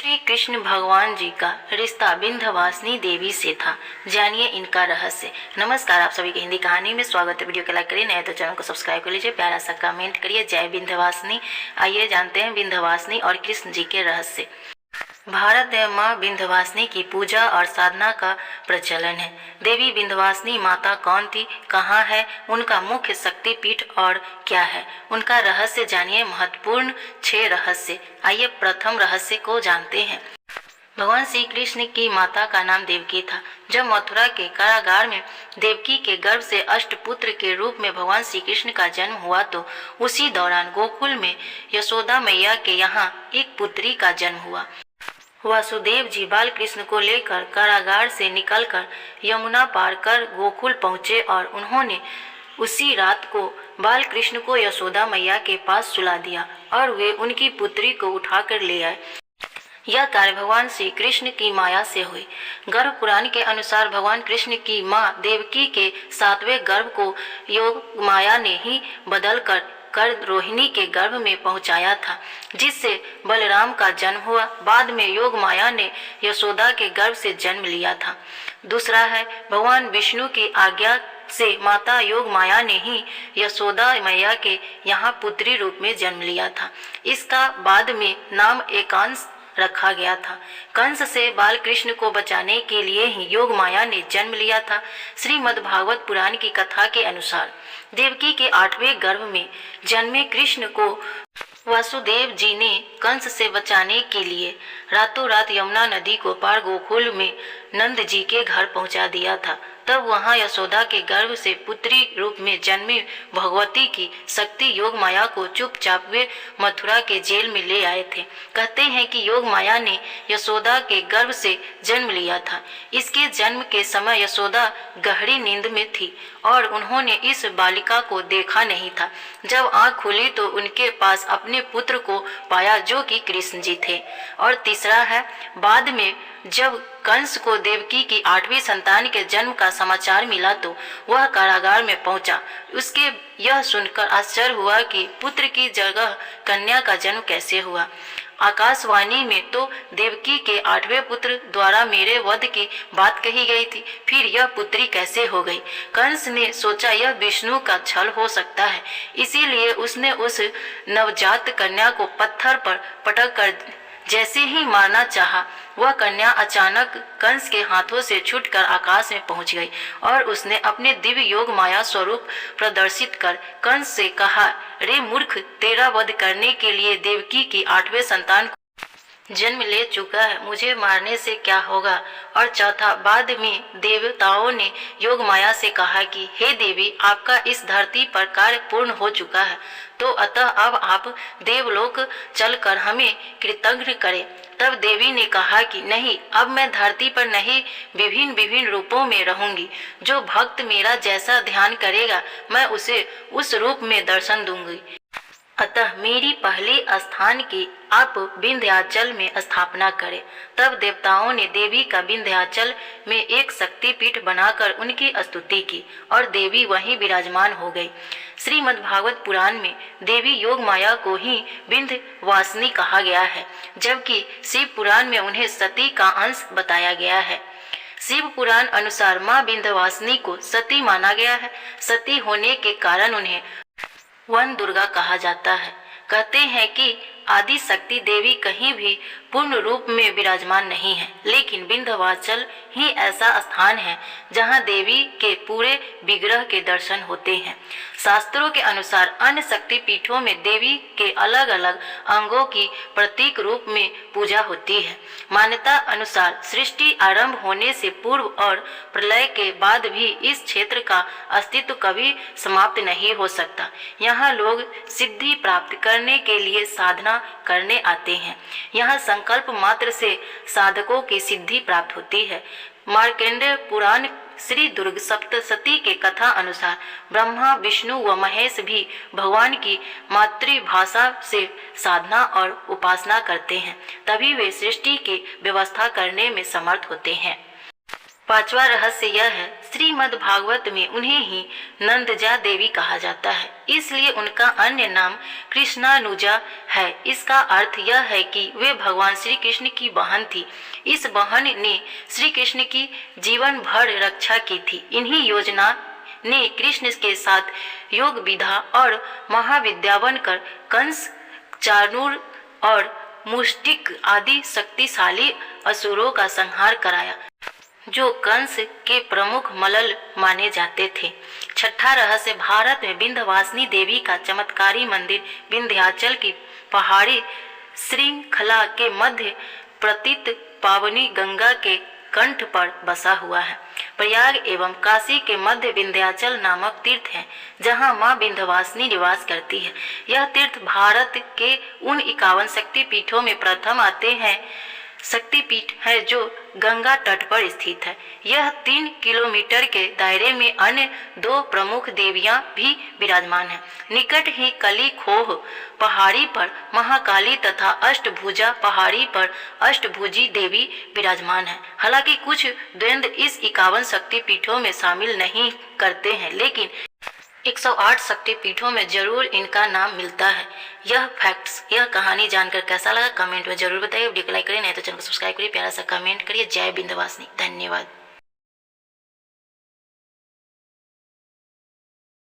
श्री कृष्ण भगवान जी का रिश्ता विंध्यवासिनी देवी से था। जानिए इनका रहस्य। नमस्कार, आप सभी के हिंदी कहानी में स्वागत है। वीडियो को लाइक करिए, नए तो चैनल को सब्सक्राइब कर लीजिए, प्यारा सा कमेंट करिए। जय विंध्यवासिनी। आइए जानते हैं विंध्यवासिनी और कृष्ण जी के रहस्य। भारत में माँ विंध्यवासिनी की पूजा और साधना का प्रचलन है। देवी विंध्यवासिनी माता कौन थी, कहाँ है, उनका मुख्य शक्तिपीठ और क्या है, उनका रहस्य जानिए। महत्वपूर्ण 6 रहस्य। आइए प्रथम रहस्य को जानते हैं। भगवान श्री कृष्ण की माता का नाम देवकी था। जब मथुरा के कारागार में देवकी के गर्भ से अष्टपुत्र के रूप में भगवान श्री कृष्ण का जन्म हुआ तो उसी दौरान गोकुल में यशोदा मैया के यहाँ एक पुत्री का जन्म हुआ। वासुदेव जी बाल कृष्ण को लेकर कारागार से निकलकर यमुना पार कर गोकुल पहुँचे और उन्होंने उसी रात को बाल कृष्ण को यशोदा मैया के पास सुला दिया और वे उनकी पुत्री को उठाकर ले आए। यह कार्य भगवान श्री कृष्ण की माया से हुई। गर्भ पुराण के अनुसार भगवान कृष्ण की माँ देवकी के 7वें गर्भ को योग माया ने ही बदल कर रोहिणी के गर्भ में पहुंचाया था, जिससे बलराम का जन्म हुआ। बाद में योग माया ने यशोदा के गर्भ से जन्म लिया था। दूसरा है, भगवान विष्णु की आज्ञा से माता योग माया ने ही यशोदा मैया के यहाँ पुत्री रूप में जन्म लिया था। इसका बाद में नाम एकांश रखा गया था। कंस से बाल कृष्ण को बचाने के लिए ही योग माया ने जन्म लिया था। श्रीमद् भागवत पुराण की कथा के अनुसार देवकी के 8वें गर्भ में जन्मे कृष्ण को वासुदेव जी ने कंस से बचाने के लिए रातों रात यमुना नदी को पार गोकुल में नंद जी के घर पहुंचा दिया था। तब वहां यशोदा के गर्भ से पुत्री रूप में जन्मी भगवती की शक्ति योग माया को चुपचाप वे मथुरा के जेल में ले आए थे। कहते हैं कि योग माया ने यशोदा के गर्भ से जन्म लिया था। इसके जन्म के समय यशोदा गहरी नींद में थी और उन्होंने इस बालिका को देखा नहीं था। जब आंख खुली तो उनके पास अपने पुत्र को पाया जो कि कृष्ण जी थे। और तीसरा है, बाद में जब कंस को देवकी की 8वीं संतान के जन्म का समाचार मिला तो वह कारागार में पहुंचा। उसके यह सुनकर आश्चर्य हुआ कि पुत्र की जगह कन्या का जन्म कैसे हुआ। आकाशवाणी में तो देवकी के 8वें पुत्र द्वारा मेरे वध की बात कही गई थी, फिर यह पुत्री कैसे हो गई। कंस ने सोचा यह विष्णु का छल हो सकता है, इसीलिए उसने उस नवजात कन्या को पत्थर पर पटक कर जैसे ही मारना चाहा, वह कन्या अचानक कंस के हाथों से छूटकर आकाश में पहुंच गई और उसने अपने दिव्य योग माया स्वरूप प्रदर्शित कर कंस से कहा, रे मूर्ख, तेरा वध करने के लिए देवकी की 8वें संतान जन्म ले चुका है, मुझे मारने से क्या होगा। और चौथा, बाद में देवताओं ने योग माया से कहा कि हे देवी, आपका इस धरती पर कार्य पूर्ण हो चुका है, तो अतः अब आप देवलोक चलकर हमें कृतज्ञ करें। तब देवी ने कहा कि नहीं, अब मैं धरती पर नहीं विभिन्न विभिन्न रूपों में रहूंगी। जो भक्त मेरा जैसा ध्यान करेगा मैं उसे उस रूप में दर्शन दूंगी। अतः मेरी पहले स्थान की आप विंध्याचल में स्थापना करें। तब देवताओं ने देवी का विंध्याचल में एक शक्तिपीठ बनाकर उनकी स्तुति की और देवी वहीं विराजमान हो गई। श्रीमद् भागवत पुराण में देवी योग माया को ही विंध्यवासिनी कहा गया है, जबकि शिव पुराण में उन्हें सती का अंश बताया गया है। शिव पुराण अनुसार माँ विंध्यवासिनी को सती माना गया है। सती होने के कारण उन्हें वन दुर्गा कहा जाता है। कहते हैं कि आदि शक्ति देवी कहीं भी पूर्ण रूप में विराजमान नहीं है, लेकिन विंध्यवाचल ही ऐसा स्थान है जहां देवी के पूरे विग्रह के दर्शन होते हैं। शास्त्रों के अनुसार अन्य शक्ति पीठों में देवी के अलग अलग अंगों की प्रतीक रूप में पूजा होती है। मान्यता अनुसार सृष्टि आरंभ होने से पूर्व और प्रलय के बाद भी इस क्षेत्र का अस्तित्व कभी समाप्त नहीं हो सकता। यहाँ लोग सिद्धि प्राप्त करने के लिए साधना करने आते हैं। यहाँ संकल्प मात्र से साधकों की सिद्धि प्राप्त होती है। मार्कंडेय पुराण श्री दुर्ग सप्तशती के कथा अनुसार ब्रह्मा, विष्णु व महेश भी भगवान की मातृभाषा से साधना और उपासना करते हैं, तभी वे सृष्टि की व्यवस्था करने में समर्थ होते हैं। 5वां रहस्य यह है, श्रीमद् भागवत में उन्हें ही नंदजा देवी कहा जाता है, इसलिए उनका अन्य नाम कृष्णानुजा है। इसका अर्थ यह है कि वे भगवान श्री कृष्ण की बहन थी। इस बहन ने श्री कृष्ण की जीवन भर रक्षा की थी। इन्हीं योजना ने कृष्ण के साथ योग विधा और महाविद्या बनकर कंस, चाणूर और मुष्टिक आदि शक्तिशाली असुरों का संहार कराया, जो कंस के प्रमुख मल्ल माने जाते थे। छठा रहस्य, भारत में विंध्यवासिनी देवी का चमत्कारी मंदिर विंध्याचल की पहाड़ी श्रृंखला के मध्य प्रतीत पावनी गंगा के कंठ पर बसा हुआ है। प्रयाग एवं काशी के मध्य विंध्याचल नामक तीर्थ है, जहां मां विंध्यवासिनी निवास करती है। यह तीर्थ भारत के उन 51 शक्तिपीठों में प्रथम आते हैं शक्तिपीठ है जो गंगा तट पर स्थित है। यह 3 किलोमीटर के दायरे में अन्य 2 प्रमुख देवियां भी विराजमान हैं। निकट ही कली खोह पहाड़ी पर महाकाली तथा अष्टभुजा पहाड़ी पर अष्टभुजी देवी विराजमान है। हालांकि कुछ द्वंद्व इस 51 शक्तिपीठों में शामिल नहीं करते हैं, लेकिन 108 शक्तिपीठों में जरूर इनका नाम मिलता है। यह कहानी जानकर कैसा लगा कमेंट में जरूर बताइए। वीडियो को लाइक करिए, नहीं तो चैनल को सब्सक्राइब करिए, प्यारा सा कमेंट करिए। जय विंध्यवासिनी। धन्यवाद।